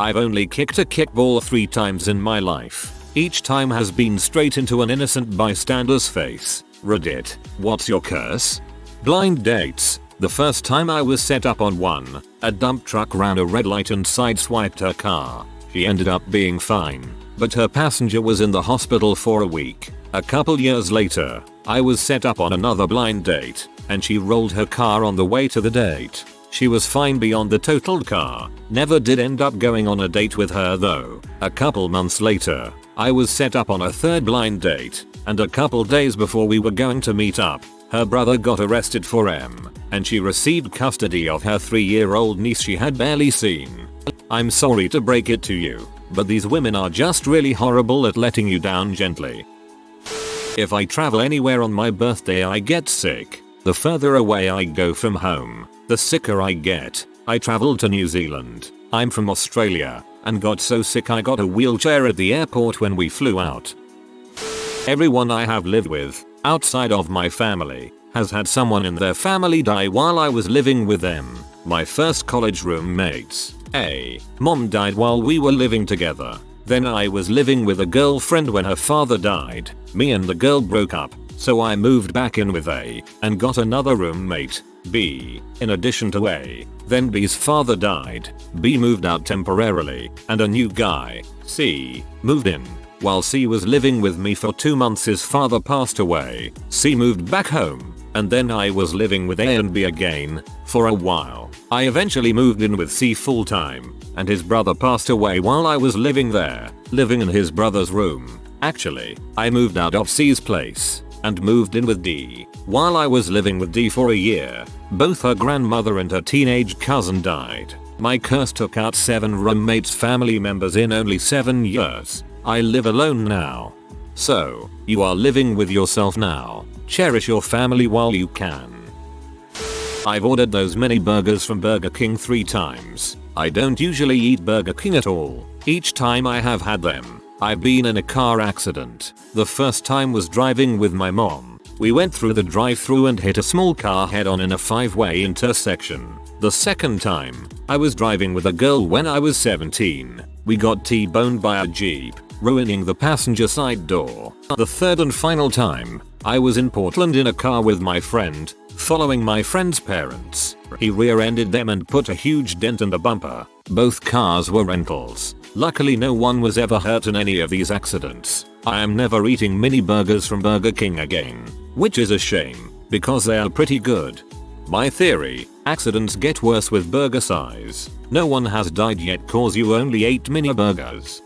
I've only kicked a kickball 3 times in my life. Each time has been straight into an innocent bystander's face. Reddit, what's your curse? Blind dates. The first time I was set up on one, a dump truck ran a red light and sideswiped her car. She ended up being fine, but her passenger was in the hospital for a week. A couple years later, I was set up on another blind date, and she rolled her car on the way to the date. She was fine beyond the totaled car. Never did end up going on a date with her though. A couple months later, I was set up on a third blind date, and a couple days before we were going to meet up, her brother got arrested for and she received custody of her 3-year-old niece she had barely seen. I'm sorry to break it to you, but these women are just really horrible at letting you down gently. If I travel anywhere on my birthday I get sick. The further away I go from home, the sicker I get. I traveled to New Zealand. I'm from Australia, and got so sick I got a wheelchair at the airport when we flew out. Everyone I have lived with, outside of my family, has had someone in their family die while I was living with them. My first college roommates. Mom died while we were living together. Then I was living with a girlfriend when her father died. Me and the girl broke up, so I moved back in with A and got another roommate, B. In addition to A, then B's father died. B moved out temporarily, and a new guy, C, moved in. While C was living with me for 2 months his father passed away. C moved back home, and then I was living with A and B again, for a while. I eventually moved in with C full time, and his brother passed away while I was living there, living in his brother's room. Actually, I moved out of C's place, and moved in with D, while I was living with D for a year. Both her grandmother and her teenage cousin died. My curse took out 7 roommates' family members in only 7 years. I live alone now. So, you are living with yourself now. Cherish your family while you can. I've ordered those mini burgers from Burger King 3 times. I don't usually eat Burger King at all. Each time I have had them, I've been in a car accident. The first time was driving with my mom. We went through the drive-thru and hit a small car head-on in a 5-way intersection. The second time, I was driving with a girl when I was 17. We got T-boned by a Jeep, ruining the passenger side door. The third and final time, I was in Portland in a car with my friend, following my friend's parents. He rear-ended them and put a huge dent in the bumper. Both cars were rentals. Luckily no one was ever hurt in any of these accidents. I am never eating mini burgers from Burger King again, which is a shame, because they are pretty good. My theory, accidents get worse with burger size. No one has died yet cause you only ate mini burgers.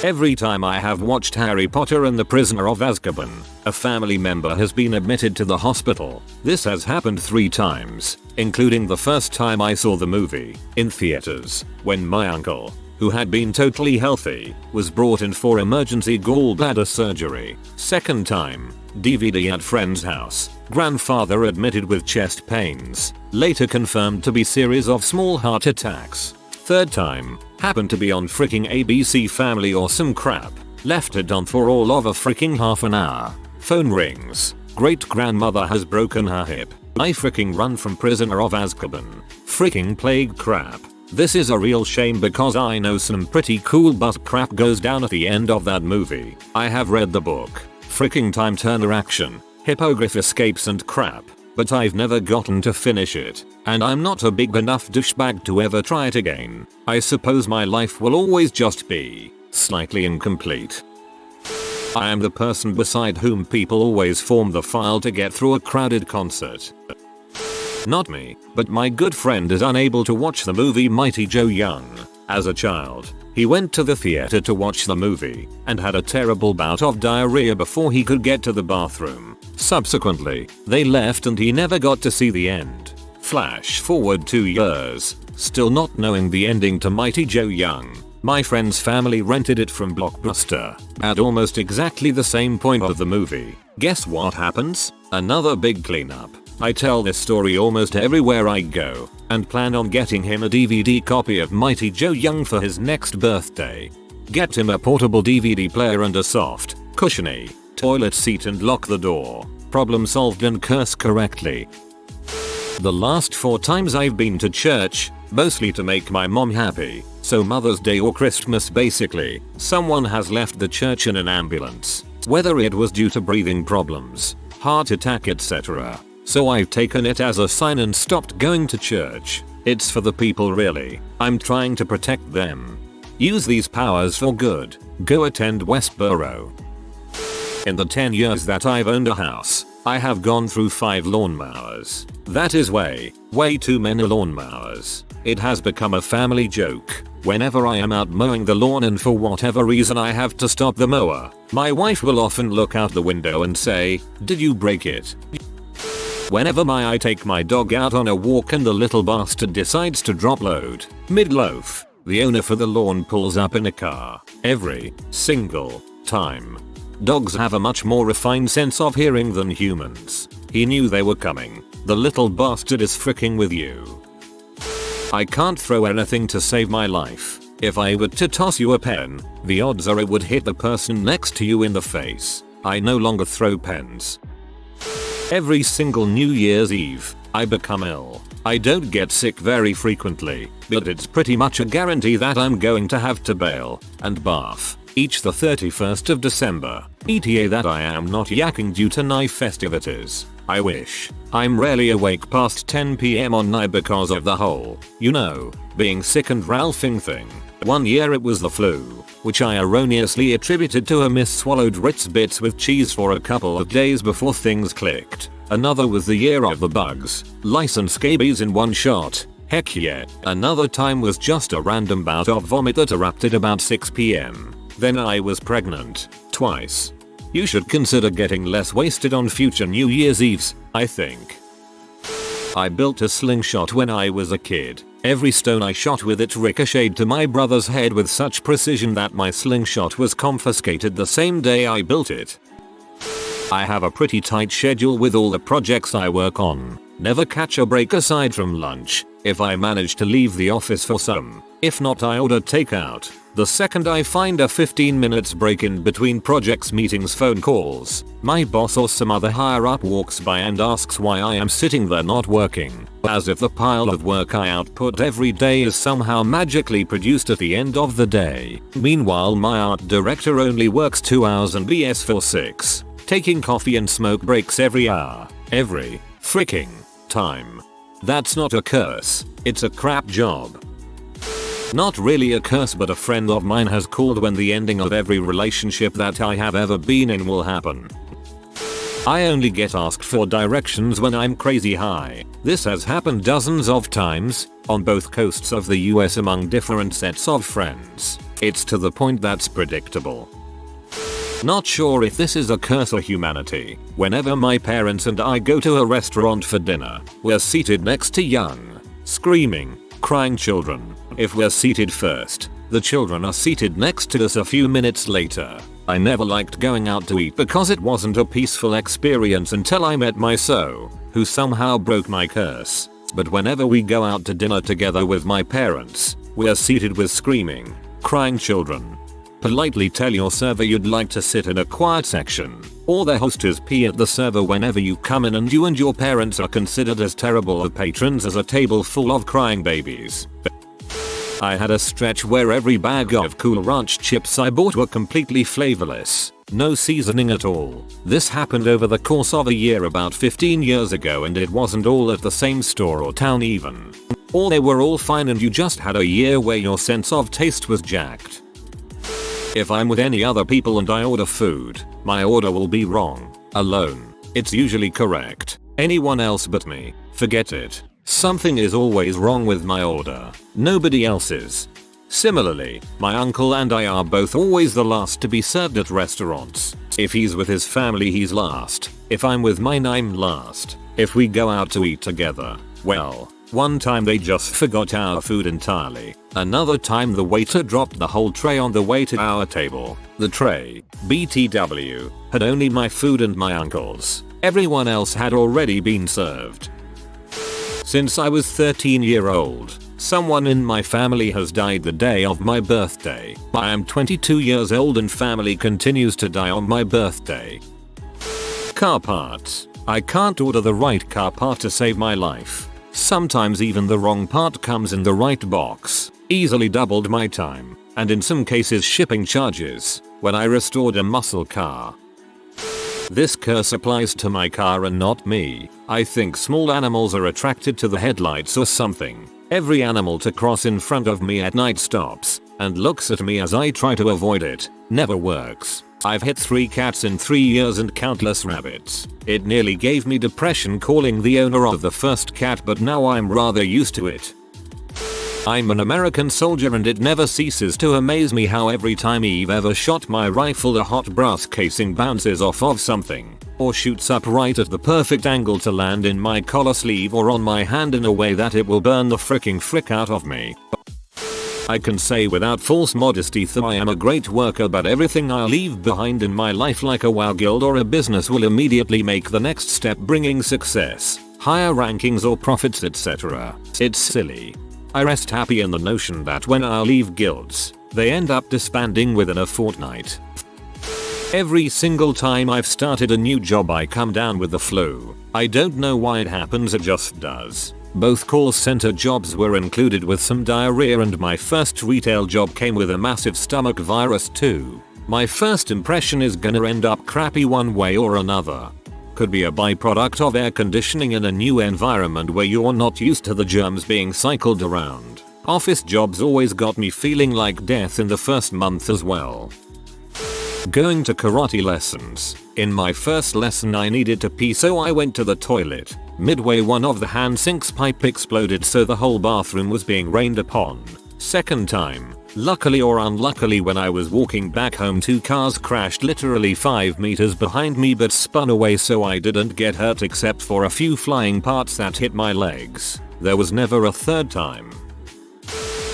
Every time I have watched Harry Potter and the Prisoner of Azkaban, a family member has been admitted to the hospital. This has happened 3 times, including the first time I saw the movie, in theaters, when my uncle, who had been totally healthy, was brought in for emergency gallbladder surgery. Second time, DVD at friend's house, grandfather admitted with chest pains, later confirmed to be series of small heart attacks. Third time, happened to be on freaking ABC Family or some crap, left it on for all of a freaking half an hour. Phone rings, great grandmother has broken her hip. I freaking run from Prisoner of Azkaban. Freaking plague crap. This is a real shame because I know some pretty cool butt crap goes down at the end of that movie. I have read the book, freaking time turner action, hippogriff escapes and crap, but I've never gotten to finish it, and I'm not a big enough douchebag to ever try it again. I suppose my life will always just be slightly incomplete. I am the person beside whom people always form the file to get through a crowded concert. Not me, but my good friend is unable to watch the movie Mighty Joe Young. As a child, he went to the theater to watch the movie and had a terrible bout of diarrhea before he could get to the bathroom. Subsequently, they left and he never got to see the end. Flash forward 2 years, still not knowing the ending to Mighty Joe Young. My friend's family rented it from Blockbuster at almost exactly the same point of the movie. Guess what happens? Another big cleanup. I tell this story almost everywhere I go, and plan on getting him a DVD copy of Mighty Joe Young for his next birthday. Get him a portable DVD player and a soft, cushiony toilet seat and lock the door. Problem solved and curse correctly. The last 4 times I've been to church, mostly to make my mom happy, So Mother's Day or Christmas basically, someone has left the church in an ambulance. Whether it was due to breathing problems, heart attack etc. So I've taken it as a sign and stopped going to church. It's for the people really. I'm trying to protect them. Use these powers for good. Go attend Westboro. In the 10 years that I've owned a house, I have gone through 5 lawnmowers. That is way too many lawnmowers. It has become a family joke. Whenever I am out mowing the lawn and for whatever reason I have to stop the mower, my wife will often look out the window and say, "Did you break it?" Whenever I take my dog out on a walk and the little bastard decides to drop load mid-loaf, the owner for the lawn pulls up in a car. Every single time. Dogs have a much more refined sense of hearing than humans. He knew they were coming. The little bastard is fricking with you. I can't throw anything to save my life. If I were to toss you a pen, the odds are it would hit the person next to you in the face. I no longer throw pens. Every single New Year's Eve, I become ill. I don't get sick very frequently, but it's pretty much a guarantee that I'm going to have to bail and bath each the 31st of December. ETA that I am not yakking due to knife festivities. I wish. I'm rarely awake past 10 PM on night because of the whole, being sick and ralphing thing. One year it was the flu, which I erroneously attributed to a miss-swallowed Ritz bits with cheese for a couple of days before things clicked. Another was the year of the bugs, lice and scabies in one shot. Heck yeah. Another time was just a random bout of vomit that erupted about 6 PM. Then I was pregnant. Twice. You should consider getting less wasted on future New Year's Eves, I think. I built a slingshot when I was a kid. Every stone I shot with it ricocheted to my brother's head with such precision that my slingshot was confiscated the same day I built it. I have a pretty tight schedule with all the projects I work on. Never catch a break aside from lunch, if I manage to leave the office for some. If not, I order takeout. The second I find a 15 minutes break in between projects, meetings, phone calls, my boss or some other higher up walks by and asks why I am sitting there not working, as if the pile of work I output every day is somehow magically produced at the end of the day. Meanwhile, my art director only works 2 hours and BS for 6, taking coffee and smoke breaks every hour, every freaking time. That's not a curse, it's a crap job. Not really a curse, but a friend of mine has called when the ending of every relationship that I have ever been in will happen. I only get asked for directions when I'm crazy high. This has happened dozens of times, on both coasts of the US among different sets of friends. It's to the point that's predictable. Not sure if this is a curse or humanity. Whenever my parents and I go to a restaurant for dinner, we're seated next to young, screaming, crying children. If we're seated first, the children are seated next to us a few minutes later. I never liked going out to eat because it wasn't a peaceful experience until I met my who somehow broke my curse. But whenever we go out to dinner together with my parents, we're seated with screaming, crying children. Politely tell your server you'd like to sit in a quiet section, or the hostess pee at the server whenever you come in, and you and your parents are considered as terrible of patrons as a table full of crying babies. I had a stretch where every bag of Cool Ranch chips I bought were completely flavorless, no seasoning at all. This happened over the course of a year about 15 years ago, and it wasn't all at the same store or town even. Or they were all fine and you just had a year where your sense of taste was jacked. If I'm with any other people and I order food, my order will be wrong. Alone, it's usually correct. Anyone else but me, forget it. Something is always wrong with my order. Nobody else's. Similarly, my uncle and I are both always the last to be served at restaurants. If he's with his family, he's last. If I'm with mine, I'm last. If we go out to eat together, well, one time they just forgot our food entirely. Another time the waiter dropped the whole tray on the way to our table. The tray, BTW, had only my food and my uncle's. Everyone else had already been served. Since I was 13-year-old, someone in my family has died the day of my birthday. I am 22 years old and family continues to die on my birthday. Car parts. I can't order the right car part to save my life. Sometimes even the wrong part comes in the right box. Easily doubled my time, and in some cases shipping charges, when I restored a muscle car. This curse applies to my car and not me. I think small animals are attracted to the headlights or something. Every animal to cross in front of me at night stops and looks at me as I try to avoid it. Never works. I've hit 3 cats in 3 years and countless rabbits. It nearly gave me depression calling the owner of the first cat, but now I'm rather used to it. I'm an American soldier and it never ceases to amaze me how every time Eve ever shot my rifle a hot brass casing bounces off of something, or shoots up right at the perfect angle to land in my collar sleeve or on my hand in a way that it will burn the fricking frick out of me. I can say without false modesty that I am a great worker, but everything I leave behind in my life like a WoW guild or a business will immediately make the next step, bringing success, higher rankings or profits, etc. It's silly. I rest happy in the notion that when I leave guilds, they end up disbanding within a fortnight. Every single time I've started a new job I come down with the flu. I don't know why it happens, it just does. Both call center jobs were included with some diarrhea and my first retail job came with a massive stomach virus too. My first impression is gonna end up crappy one way or another. Could be a byproduct of air conditioning in a new environment where you're not used to the germs being cycled around. Office jobs always got me feeling like death in the first month as well. Going to karate lessons. In my first lesson I needed to pee, so I went to the toilet. Midway one of the hand sink's pipe exploded, so the whole bathroom was being rained upon. Second time, luckily or unluckily, when I was walking back home 2 cars crashed literally 5 meters behind me but spun away, so I didn't get hurt except for a few flying parts that hit my legs. There was never a third time.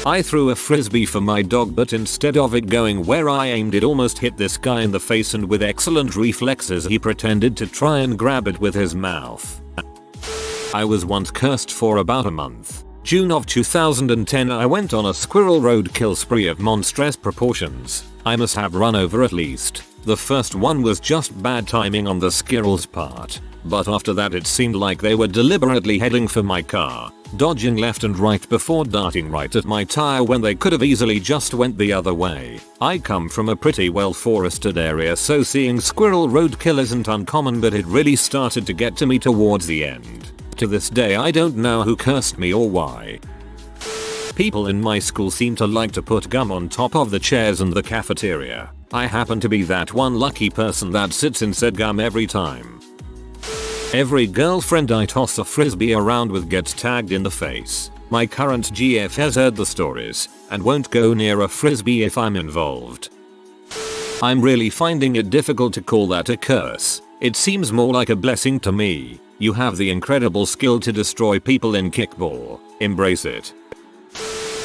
I threw a frisbee for my dog, but instead of it going where I aimed, it almost hit this guy in the face, and with excellent reflexes he pretended to try and grab it with his mouth. I was once cursed for about a month. June of 2010, I went on a squirrel roadkill spree of monstrous proportions. I must have run over at least. The first one was just bad timing on the squirrel's part, but after that it seemed like they were deliberately heading for my car, dodging left and right before darting right at my tire when they could have easily just went the other way. I come from a pretty well forested area, so seeing squirrel roadkill isn't uncommon, but it really started to get to me towards the end. To this day I don't know who cursed me or why. People in my school seem to like to put gum on top of the chairs in the cafeteria. I happen to be that one lucky person that sits in said gum every time. Every girlfriend I toss a frisbee around with gets tagged in the face. My current GF has heard the stories and won't go near a frisbee if I'm involved. I'm really finding it difficult to call that a curse. It seems more like a blessing to me. You have the incredible skill to destroy people in kickball. Embrace it.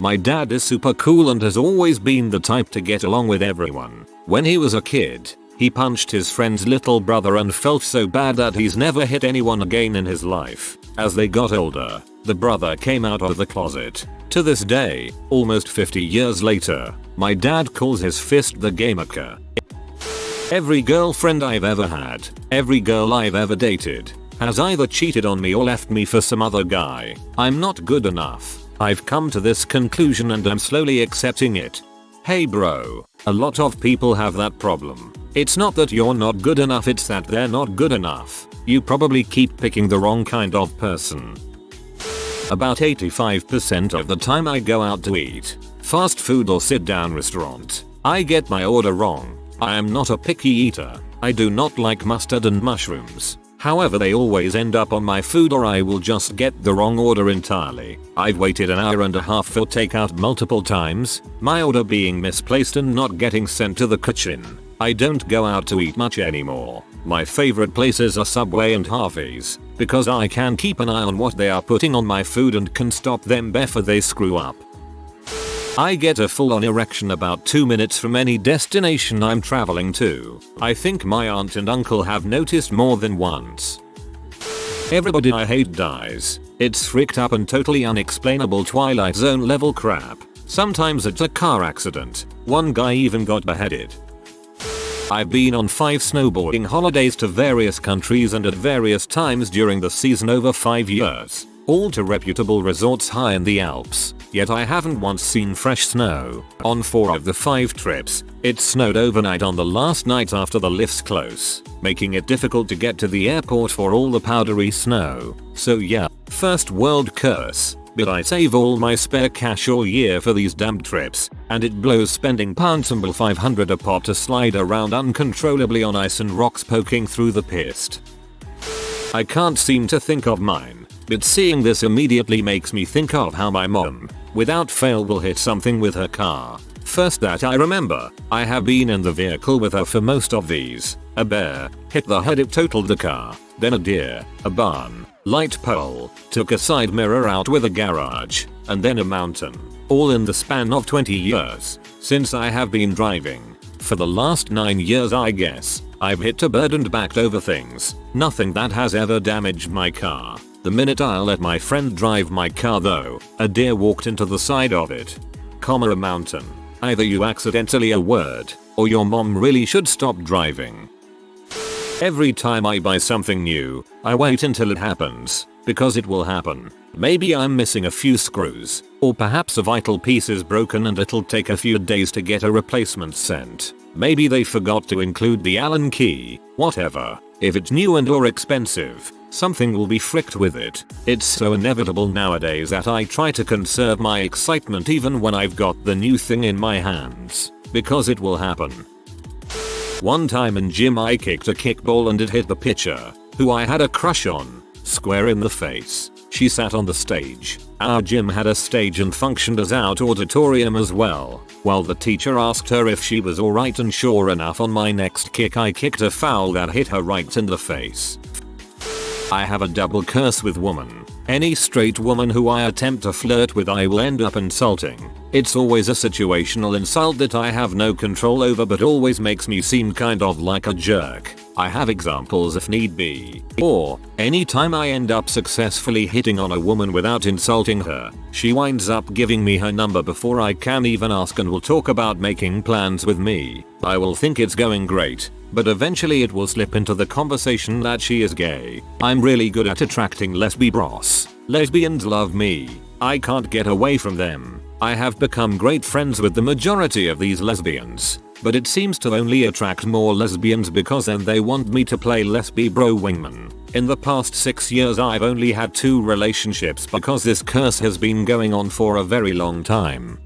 My dad is super cool and has always been the type to get along with everyone. When he was a kid, he punched his friend's little brother and felt so bad that he's never hit anyone again in his life. As they got older, the brother came out of the closet. To this day, almost 50 years later, my dad calls his fist the gamerka. Every girlfriend I've ever had, every girl I've ever dated, has either cheated on me or left me for some other guy. I'm not good enough. I've come to this conclusion and I'm slowly accepting it. Hey bro, a lot of people have that problem. It's not that you're not good enough, it's that they're not good enough. You probably keep picking the wrong kind of person. About 85% of the time I go out to eat, fast food or sit down restaurant, I get my order wrong. I am not a picky eater. I do not like mustard and mushrooms. However, they always end up on my food or I will just get the wrong order entirely. I've waited an hour and a half for takeout multiple times, my order being misplaced and not getting sent to the kitchen. I don't go out to eat much anymore. My favorite places are Subway and Harvey's, because I can keep an eye on what they are putting on my food and can stop them before they screw up. I get a full-on erection about 2 minutes from any destination I'm traveling to. I think my aunt and uncle have noticed more than once. Everybody I hate dies. It's freaked up and totally unexplainable Twilight Zone level crap. Sometimes it's a car accident. One guy even got beheaded. I've been on 5 snowboarding holidays to various countries and at various times during the season over 5 years. all to reputable resorts high in the Alps, yet I haven't once seen fresh snow. On 4 of the 5 trips, it snowed overnight on the last night after the lifts close, making it difficult to get to the airport for all the powdery snow. So yeah, first world curse. But I save all my spare cash all year for these damn trips, and it blows spending poundsable 500 a pop to slide around uncontrollably on ice and rocks poking through the pist. I can't seem to think of mine, but seeing this immediately makes me think of how my mom, without fail, will hit something with her car. First that I remember, I have been in the vehicle with her for most of these. A bear hit the head, it totaled the car, then a deer, a barn, light pole, took a side mirror out with a garage, and then a mountain, all in the span of 20 years since I have been driving. For the last 9 years I guess, I've hit a bird and backed over things. Nothing that has ever damaged my car. The minute I let my friend drive my car though, a deer walked into the side of it. A mountain. Either you accidentally a word, or your mom really should stop driving. Every time I buy something new, I wait until it happens, because it will happen. Maybe I'm missing a few screws, or perhaps a vital piece is broken and it'll take a few days to get a replacement sent. Maybe they forgot to include the Allen key, whatever. If it's new and or expensive, something will be fricked with it. It's so inevitable nowadays that I try to conserve my excitement even when I've got the new thing in my hands, because it will happen. One time in gym I kicked a kickball and it hit the pitcher, who I had a crush on, square in the face. She sat on the stage. Our gym had a stage and functioned as our auditorium as well. While the teacher asked her if she was alright, and sure enough on my next kick I kicked a foul that hit her right in the face. I have a double curse with woman. Any straight woman who I attempt to flirt with I will end up insulting. It's always a situational insult that I have no control over but always makes me seem kind of like a jerk. I have examples if need be. Or, anytime I end up successfully hitting on a woman without insulting her, she winds up giving me her number before I can even ask and will talk about making plans with me. I will think it's going great, but eventually it will slip into the conversation that she is gay. I'm really good at attracting lesbi bros. Lesbians love me. I can't get away from them. I have become great friends with the majority of these lesbians, but it seems to only attract more lesbians because then they want me to play lesbi bro wingman. In the past 6 years I've only had 2 relationships because this curse has been going on for a very long time.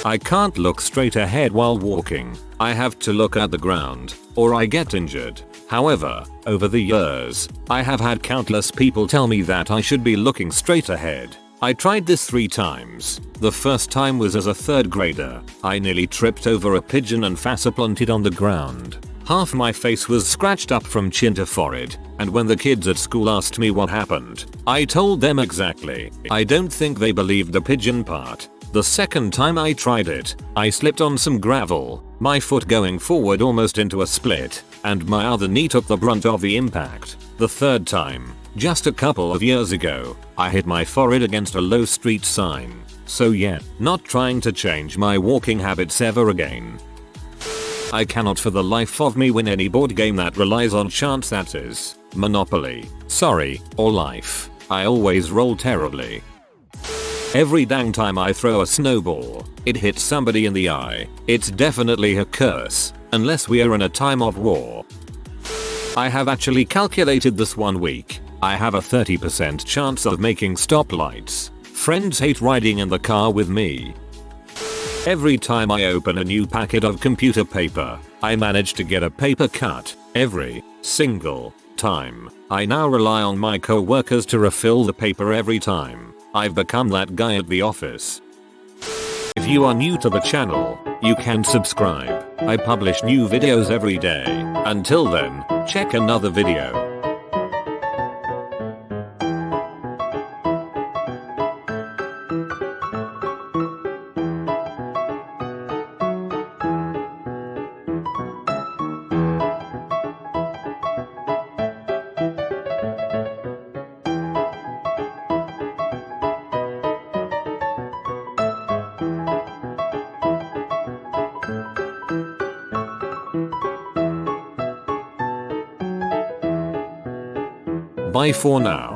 I can't look straight ahead while walking. I have to look at the ground, or I get injured. However, over the years, I have had countless people tell me that I should be looking straight ahead. I tried this 3 times. The first time was as a 3rd grader. I nearly tripped over a pigeon and face-planted on the ground. Half my face was scratched up from chin to forehead, and when the kids at school asked me what happened, I told them exactly. I don't think they believed the pigeon part. The second time I tried it, I slipped on some gravel, my foot going forward almost into a split, and my other knee took the brunt of the impact. The third time, just a couple of years ago, I hit my forehead against a low street sign. So yeah, not trying to change my walking habits ever again. I cannot for the life of me win any board game that relies on chance, that is Monopoly, Sorry, or Life. I always roll terribly. Every dang time I throw a snowball, it hits somebody in the eye. It's definitely a curse, unless we are in a time of war. I have actually calculated this 1 week. I have a 30% chance of making stoplights. Friends hate riding in the car with me. Every time I open a new packet of computer paper, I manage to get a paper cut. Every single time. I now rely on my co-workers to refill the paper every time. I've become that guy at the office. If you are new to the channel, you can subscribe. I publish new videos every day. Until then, check another video. Bye for now.